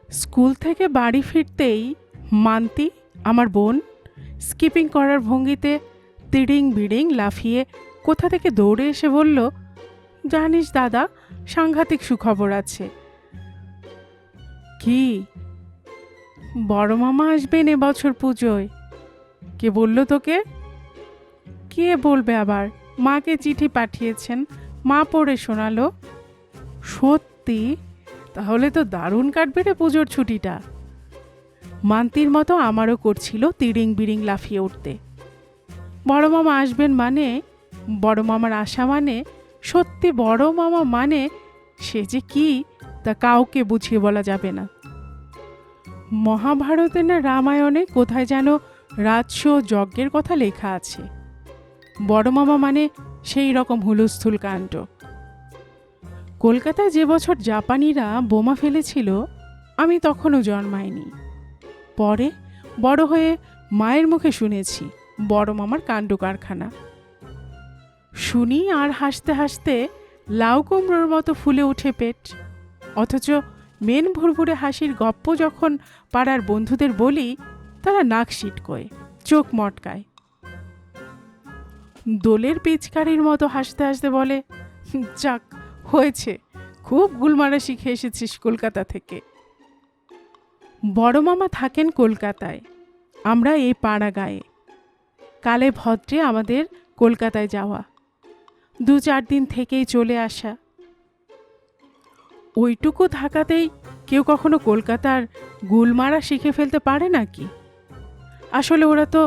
School থেকে বাড়ি ফিরতেই মান্তি, আমার বোন, স্কিপিং করার ভঙ্গিতে তিড়িং বিড়িং লাফিয়ে কোথা থেকে দৌড়ে এসে বলল, জানিস দাদা, সাংঘাতিক সুখবর আছে। কি? বড় মামা আসবেন এবছর পুজোয়। কে বলল তোকে? কে বলবে আবার, মাকে চিঠি পাঠিয়েছেন, মা পড়ে শোনালো। সত্যি? তাহলে তো দারুণ কাটবে রে পুজোর ছুটিটা। মান্তির মতো আমারও করছিল তিড়িং বিড়িং লাফিয়ে উঠতে। বড় মামা আসবেন মানে, বড় মামার আশা মানে, সত্যি বড় মামা মানে সে যে কি তা কাউকে বুঝিয়ে বলা যাবে না। মহাভারতে না রামায়ণে কোথায় যেন রাজস্ব যজ্ঞের কথা লেখা আছে। বড় মামা মানে সেই রকম হুলস্থুল কাণ্ড। কলকাতায় যে বছর জাপানিরা বোমা ফেলেছিল, আমি তখনও জন্মাইনি। পরে বড় হয়ে মায়ের মুখে শুনেছি বড় মামার কাণ্ড কারখানা। শুনি আর হাসতে হাসতে লাউ কুমড়োর মতো ফুলে উঠে পেট। অথচ মেন ভুরভুরে হাসির গপ্প যখন পাড়ার বন্ধুদের বলি, তারা নাক সিটকোয়, চোখ মটকায়। দোলের পিচকারির মতো হাসতে হাসতে বলে, যাক হয়েছে, খুব গুলমারা শিখে এসেছিস কলকাতা থেকে। বড় মামা থাকেন কলকাতায়, আমরা এই পাড়া গায়ে। কালে ভদ্রে আমাদের কলকাতায় যাওয়া, 2-4 দিন থেকেই চলে আসা। ওইটুকু থাকাতেই কেউ কখনো কলকাতার গুলমারা শিখে ফেলতে পারে নাকি? আসলে ওরা তো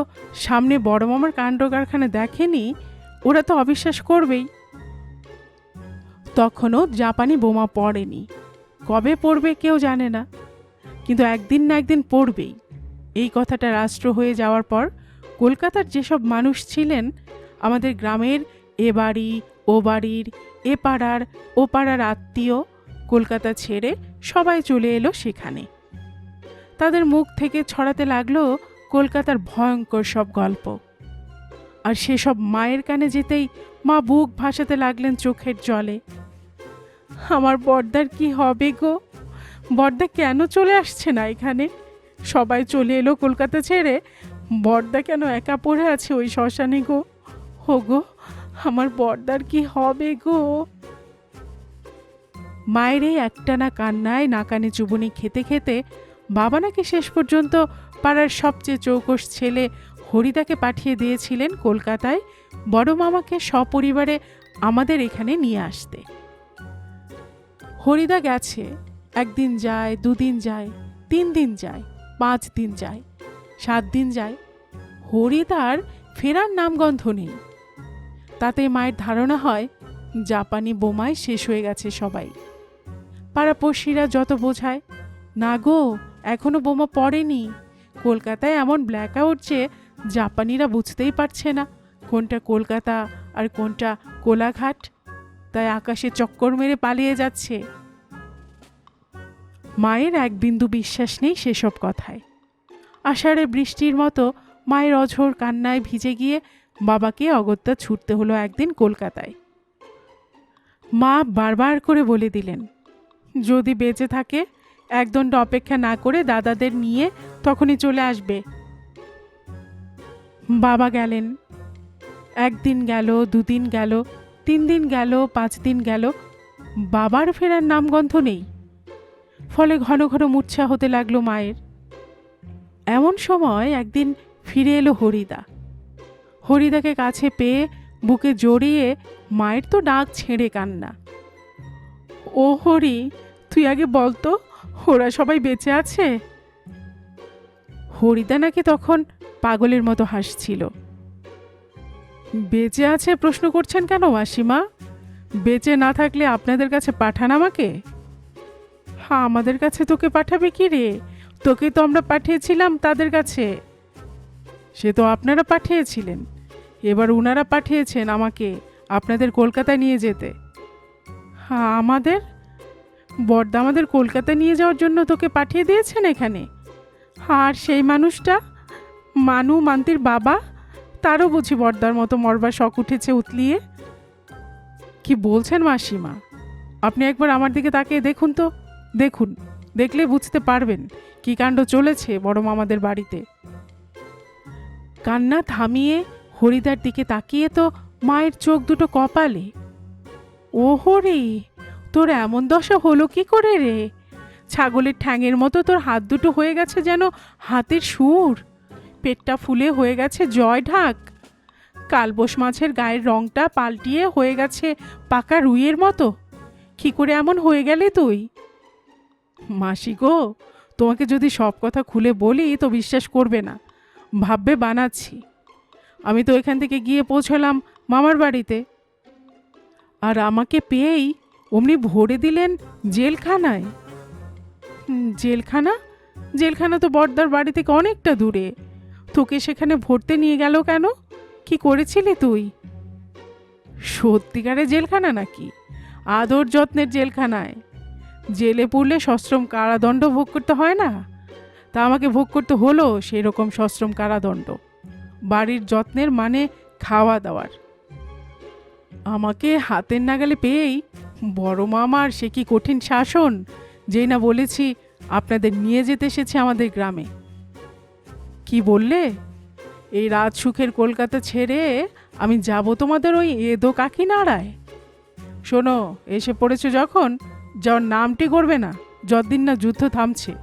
সামনে বড় মামার কাণ্ড কারখানা দেখেনি, ওরা তো অবিশ্বাস করবেই। তখনও জাপানি বোমা পড়েনি, কবে পড়বে কেউ জানে না, কিন্তু একদিন না একদিন পড়বেই। এই কথাটা রাষ্ট্র হয়ে যাওয়ার পর কলকাতার যেসব মানুষ ছিলেন, আমাদের গ্রামের এ বাড়ি ও বাড়ির, এ পাড়ার ও পাড়ার আত্মীয়, কলকাতা ছেড়ে সবাই চলে এলো সেখানে। তাদের মুখ থেকে ছড়াতে লাগলো কলকাতার ভয়ঙ্কর সব গল্প। আর সেসব মায়ের কানে যেতেই মা বুক ভাসাতে লাগলেন চোখের জলে। আমার বড়দার কি হবে গো? বড়দা কেন চলে আসছে না এখানে? সবাই চলে এলো কলকাতা ছেড়ে, বড়দা কেন একা পড়ে আছে ওই শ্মশানে গো? হো গো, আমার বড়দার কি হবে গো? মায়ের এই একটানা কান্নায় নাকানে চুবুনি খেতে খেতে বাবা নাকি শেষ পর্যন্ত পাড়ার সবচেয়ে চৌকস ছেলে হরিদাকে পাঠিয়ে দিয়েছিলেন কলকাতায় বড় মামাকে সপরিবারে আমাদের এখানে নিয়ে আসতে। হরিদা গেছে, 1 দিন যায়, 2 দিন যায়, 3 দিন যায়, 5 দিন যায়, 7 দিন যায়, হরিদার ফেরার নামগন্ধ নেই। তাতে মায়ের ধারণা হয় জাপানি বোমায় শেষ হয়ে গেছে সবাই। পাড়াপড়শিরা যত বোঝায়, না গো, এখনো বোমা পড়েনি, কলকাতায় এমন ব্ল্যাক আউট যে জাপানিরা বুঝতেই পারছে না কোনটা কলকাতা আর কোনটা কোলাঘাট, তাই আকাশে চক্কর মেরে পালিয়ে যাচ্ছে। মায়ের এক বিন্দু বিশ্বাস নেই সেসব কথায়। আষাঢ়ে বৃষ্টির মতো মায়ের অঝোর কান্নায় ভিজে গিয়ে বাবাকে অগত্যা ছুটতে হলো একদিন কলকাতায়। মা বারবার করে বলে দিলেন, যদি বেঁচে থাকে একদণ্ড অপেক্ষা না করে দাদাদের নিয়ে তখনই চলে আসবে। বাবা গেলেন। 1 দিন গেল, 2 দিন গেল, 3 দিন গেল, 5 দিন গেল, বাবার ফেরার নামগন্ধ নেই। ফলে ঘন ঘন মূর্ছা হতে লাগলো মায়ের। এমন সময় একদিন ফিরে এলো হরিদা। হরিদাকে কাছে পেয়ে বুকে জড়িয়ে মায়ের তো ডাক ছেড়ে কান্না। ও হরি, তুই আগে বলতো ওরা সবাই বেঁচে আছে? হরিদা নাকি তখন পাগলের মতো হাসছিল। বেঁচে আছে প্রশ্ন করছেন কেন মাসিমা? বেঁচে না থাকলে আপনাদের কাছে পাঠান আমাকে? হ্যাঁ, আমাদের কাছে তোকে পাঠাবে কি রে? তোকে তো আমরা পাঠিয়েছিলাম তাদের কাছে। সে তো আপনারা পাঠিয়েছিলেন, এবার উনারা পাঠিয়েছেন আমাকে আপনাদের কলকাতায় নিয়ে যেতে। হ্যাঁ, আমাদের বড়দা আমাদের কলকাতা নিয়ে যাওয়ার জন্য তোকে পাঠিয়ে দিয়েছেন এখানে। আর সেই মানুষটা মানু, মান্তির বাবা, তারও বুঝি বড়দার মতো মরবার শখ উঠেছে উতলিয়ে? কি বলছেন মাসিমা? আপনি একবার আমার দিকে তাকিয়ে দেখুন তো, দেখুন দেখলে বুঝতে পারবেন কী কাণ্ড চলেছে বড় মামাদের বাড়িতে। কান্না থামিয়ে হরিদার দিকে তাকিয়ে তো মায়ের চোখ দুটো কপালে। ও হরি, তোর এমন দশা হলো কি করে রে? ছাগলের ঠ্যাঙের মতো তোর হাত দুটো হয়ে গেছে যেন হাতের সুর, পেটটা ফুলে হয়ে গেছে জয় ঢাক, কালবোস মাছের গায়ের রংটা পাল্টিয়ে হয়ে গেছে পাকা রুইয়ের মতো। কি করে এমন হয়ে গেলে তুই? মাসি গো, তোমাকে যদি সব কথা খুলে বলি তো বিশ্বাস করবে না, ভাববে বানাচ্ছি। আমি তো এখান থেকে গিয়ে পৌঁছলাম মামার বাড়িতে, আর আমাকে পেয়েই অমনি ভরে দিলেন জেলখানায়। জেলখানা? জেলখানা তো বড়দার বাড়ি থেকে অনেকটা দূরে, তোকে সেখানে ভরতে নিয়ে গেল কেন? কি করেছিলি তুই? সত্যিকারে জেলখানা নাকি? আদর যত্নের জেলখানায়। জেলে পড়লে সশ্রম কারাদণ্ড ভোগ করতে হয় না? তা আমাকে ভোগ করতে হলো সেই রকম সশ্রম কারাদণ্ড, বাড়ির যত্নের মানে খাওয়া দাওয়ার। আমাকে হাতের নাগালে পেয়েই বড় মামার সে কি কঠিন শাসন, যেই না বলেছি আপনাদের নিয়ে যেতে এসেছে আমাদের গ্রামে। কি বললে? এই রাত সুখের কলকাতা ছেড়ে আমি যাব তোমাদের ওই এদো কাকিনাড়ায়? শোনো, এসে পড়েছো যখন, যাওয়ার নামটি করবে না যতদিন না যুদ্ধ থামছে।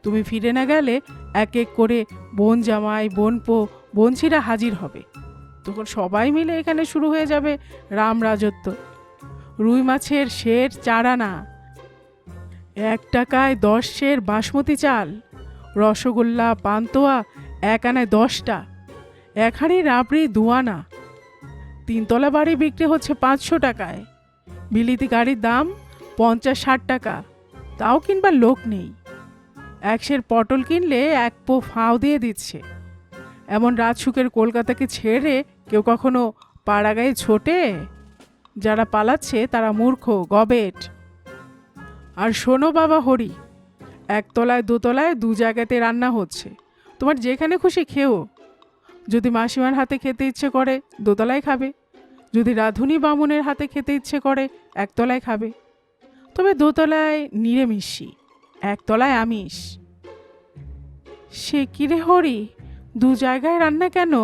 তুমি ফিরে না গেলে এক এক করে বোন জামাই, বোনপো, বোনছিরা হাজির হবে। তখন সবাই মিলে এখানে শুরু হয়ে যাবে রাম রাজত্ব। রুই মাছের সের 4 আনা, 1 টাকায় 10 সের বাসমতি চাল, রসগোল্লা পান্তুয়া 1 আনায় 10টা, 1 হাঁড়ি রাবড়ি 2 আনা। 3 তলা বাড়ি বিক্রি হচ্ছে 500 টাকায়, বিলিতি গাড়ির দাম 50-60 টাকা, তাও কিনবার লোক নেই। 1 সের পটল কিনলে 1 পো ফাও দিয়ে দিচ্ছে। এমন রাজসুখের কলকাতাকে ছেড়ে কেউ কখনো পাড়াগায়ে ছোটে? যারা পালাচ্ছে তারা মূর্খ, গবেট। আর শোনো বাবা হরি, 1 তলায় 2 তলায় 2 জায়গাতে রান্না হচ্ছে, তোমার যেখানে খুশি খেও। যদি মাসিমার হাতে খেতে ইচ্ছে করে 2 তলায় খাবে, যদি রাঁধুনি বামুনের হাতে খেতে ইচ্ছে করে 1 তলায় খাবে। তবে 2 তলায় নিরামিষি, 1 তলায় আমিষ। সে কি রে হরি, 2 জায়গায় রান্না কেন?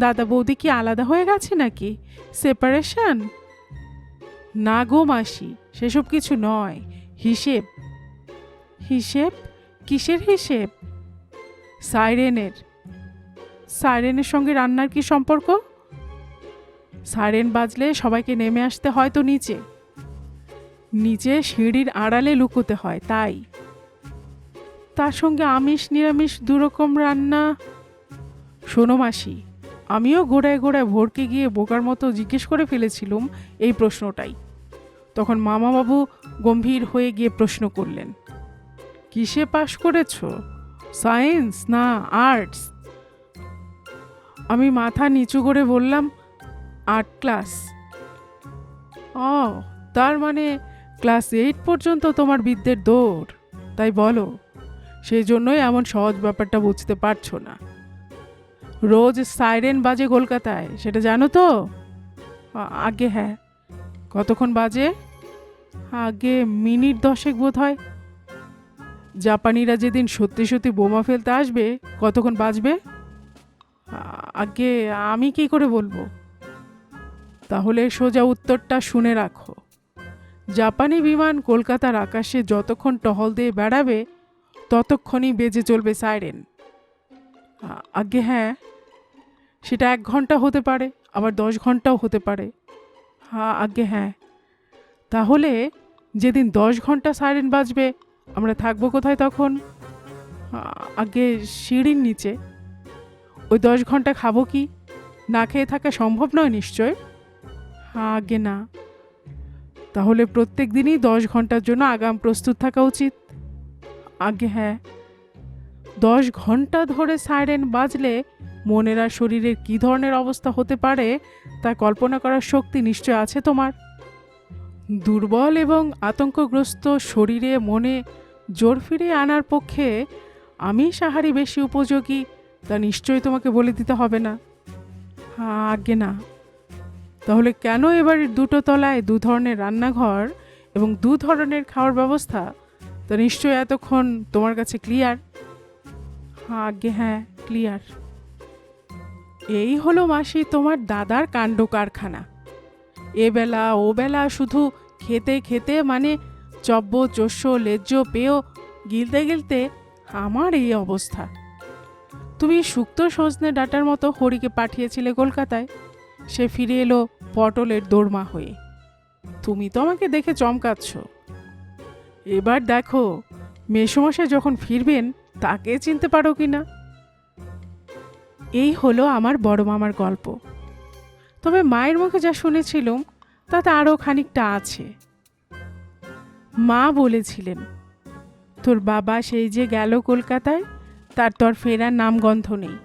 দাদা বৌদি কি আলাদা হয়ে গেছে নাকি? সেপারেশন? না গো মাসি, সেসব কিছু নয়, হিসেব। হিসেব? কিসের হিসেব? সাইরেনের। সাইরেনের সঙ্গে রান্নার কি সম্পর্ক? সাইরেন বাজলে সবাইকে নেমে আসতে হয় তো নিচে, নিচে সিঁড়ির আড়ালে লুকোতে হয়, তাই। তার সঙ্গে আমিষ নিরামিষ 2 রকম রান্না? শোনো মাসি, আমিও গোড়ায় গোড়ায় ভোরকে গিয়ে বোকার মতো জিজ্ঞেস করে ফেলেছিলুম এই প্রশ্নটাই। তখন মামাবাবু গম্ভীর হয়ে গিয়ে প্রশ্ন করলেন, কিসে পাশ করেছ? সায়েন্স না আর্টস? আমি মাথা নিচু করে বললাম, 8 ক্লাস। ও, তার মানে ক্লাস 8 পর্যন্ত তোমার বিদ্যের দৌড়, তাই বলো? সেই জন্যই এমন সহজ ব্যাপারটা বুঝতে পারছো না। রোজ সাইরেন বাজে কলকাতায়, সেটা জানো তো? আগে হ্যাঁ। কতক্ষণ বাজে? আগে মিনিট 10 বোধ হয়। জাপানিরা যেদিন সত্যি সত্যি বোমা ফেলতে আসবে কতক্ষণ বাজবে? আগে আমি কি করে বলবো? তাহলে সোজা উত্তরটা শুনে রাখো। জাপানি বিমান কলকাতার আকাশে যতক্ষণ টহল দিয়ে বেড়াবে ততক্ষণই বেজে চলবে সাইরেন। আগে হ্যাঁ। সেটা 1 ঘন্টা হতে পারে, আবার 10 ঘন্টাও হতে পারে। আগে হ্যাঁ। তাহলে যেদিন 10 ঘন্টা সাইরেন বাজবে আমরা থাকবো কোথায় তখন? আগে সিঁড়ির নিচে। ওই 10 ঘন্টা খাবো কি? না খেয়ে থাকা সম্ভব নয় নিশ্চয়। আগে না। তাহলে প্রত্যেক দিনই 10 ঘন্টার জন্য আগাম প্রস্তুত থাকা উচিত। আগে হ্যাঁ। 10 ঘন্টা ধরে সাইরেন বাজলে মনের আর শরীরের কী ধরনের অবস্থা হতে পারে তা কল্পনা করার শক্তি নিশ্চয় আছে তোমার। দুর্বল এবং আতঙ্কগ্রস্ত শরীরে মনে জোর ফিরিয়ে আনার পক্ষে আমি সাহারি বেশি উপযোগী তা নিশ্চয়ই তোমাকে বলে দিতে হবে না। আগে না। তাহলে কেন এবার 2 তলায় 2 ধরনের রান্নাঘর এবং 2 ধরনের খাওয়ার ব্যবস্থা তা তা নিশ্চয়ই এতক্ষণ তোমার কাছে ক্লিয়ার? আগে হ্যাঁ, ক্লিয়ার। এই হলো মাসি তোমার দাদার কাণ্ড কারখানা। এবেলা ও বেলা শুধু খেতে খেতে মানে চব্য চস্য লেজ্জ পেয়েও গিলতে গিলতে আমার এই অবস্থা। তুমি শুক্তো সজনে ডাঁটার মতো হরিকে পাঠিয়েছিলে কলকাতায়, সে ফিরে এলো পটলের দোরমা হয়ে। তুমি তো আমাকে দেখে চমকাচ্ছ। এবার দেখো মেসোমশাই যখন ফিরবেন তাকে চিনতে পারো কিনা। এই হলো আমার বড় মামার গল্প। তবে মায়ের মুখে যা শুনেছিলাম তাতে আরও খানিকটা আছে। মা বলেছিলেন, তোর বাবা সেই যে গেল কলকাতায়, তার তোর ফেরার নামগন্ধ নেই।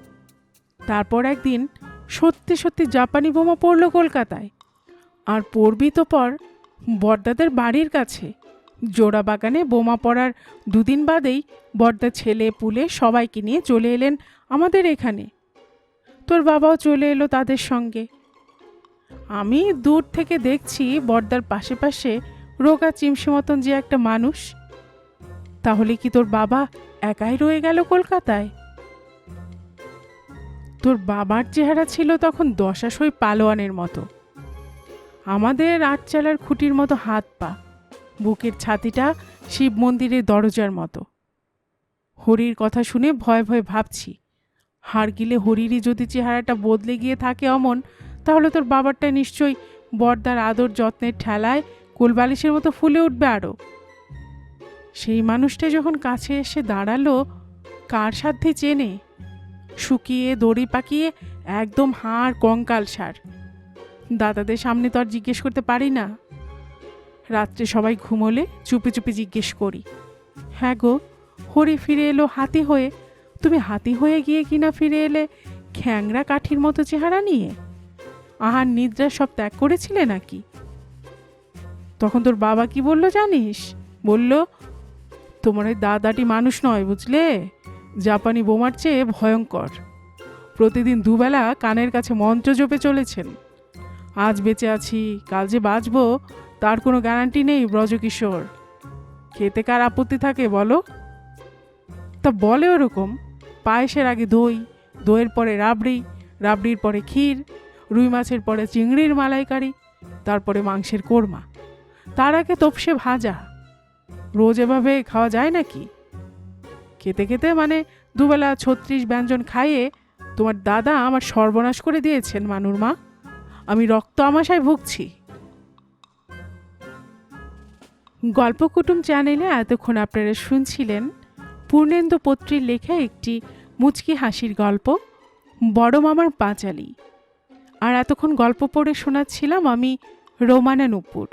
তারপর একদিন সত্যি সত্যি জাপানি বোমা পড়ল কলকাতায়। আর পড়বি তো পর বড়দাদের বাড়ির কাছে জোড়া বাগানে বোমা পড়ার দুদিন বাদেই বড়দা ছেলে পুলে সবাইকে নিয়ে চলে এলেন আমাদের এখানে। তোর বাবাও চলে এলো তাদের সঙ্গে। আমি দূর থেকে দেখছি বড়দার পাশে পাশে রোগা চিমসি মতন যে একটা মানুষ। তাহলে কি তোর বাবা একাই রয়ে গেল কলকাতায়? তোর বাবার চেহারা ছিল তখন দশাশই পালোয়ানের মতো। আমাদের আটচালার খুঁটির মতো হাত পা, বুকের ছাতিটা শিব মন্দিরের দরজার মতো। হরির কথা শুনে ভয় ভয় ভাবছি, হাড় গিলে হরিরই যদি চেহারাটা বদলে গিয়ে থাকে অমন, তাহলে তোর বাবারটা নিশ্চয়ই বড়দার আদর যত্নের ঠেলায় কোলবালিশের মতো ফুলে উঠবে আরও। সেই মানুষটা যখন কাছে এসে দাঁড়ালো, কার সাধ্যে চেনে? শুকিয়ে দড়ি পাকিয়ে একদম হাড় কঙ্কাল সার। দাদাদের সামনে তো আর জিজ্ঞেস করতে পারি না। রাত্রে সবাই ঘুমোলে চুপি চুপি জিজ্ঞেস করি, হ্যাঁ গো হরি ফিরে এলো হাতি হয়ে, তুমি হাতি হয়ে গিয়ে কিনা ফিরে এলে খ্যাংরা কাঠির মতো চেহারা নিয়ে? আহার নিদ্রা সব ত্যাগ করেছিলে নাকি? তখন তোর বাবা কি বলল জানিস? বলল, তোমার ওই দাদাটি মানুষ নয় বুঝলে, জাপানি বোমার চেয়ে ভয়ঙ্কর। প্রতিদিন দুবেলা কানের কাছে মন্ত্র জপে চলেছেন। আজ বেঁচে আছি, কাল যে বাঁচবো তার কোনো গ্যারান্টি নেই ব্রজকিশোর। খেতে কার আপত্তি থাকে বলো? তা বলে ওরকম, পায়েসের আগে দই, দইয়ের পরে রাবড়ি, রাবড়ির পরে ক্ষীর, রুই মাছের পরে চিংড়ির মালাইকারি, তারপরে মাংসের কোরমা, তার আগে তোপসে ভাজা। রোজ এভাবে খাওয়া যায় নাকি? খেতে খেতে মানে দুবেলা 36 ব্যঞ্জন খাইয়ে তোমার দাদা আমার সর্বনাশ করে দিয়েছেন মানুর মা। আমি রক্ত আমাশায় ভুগছি। গল্প কুটুম চ্যানেলে এতক্ষণ আপনারা শুনছিলেন পূর্ণেন্দু পত্রীর লেখা একটি মুচকি হাসির গল্প, বড় মামার পাঁচালী। আর এতক্ষণ গল্প পড়ে শোনাচ্ছিলাম আমি রোমানা নুপুর।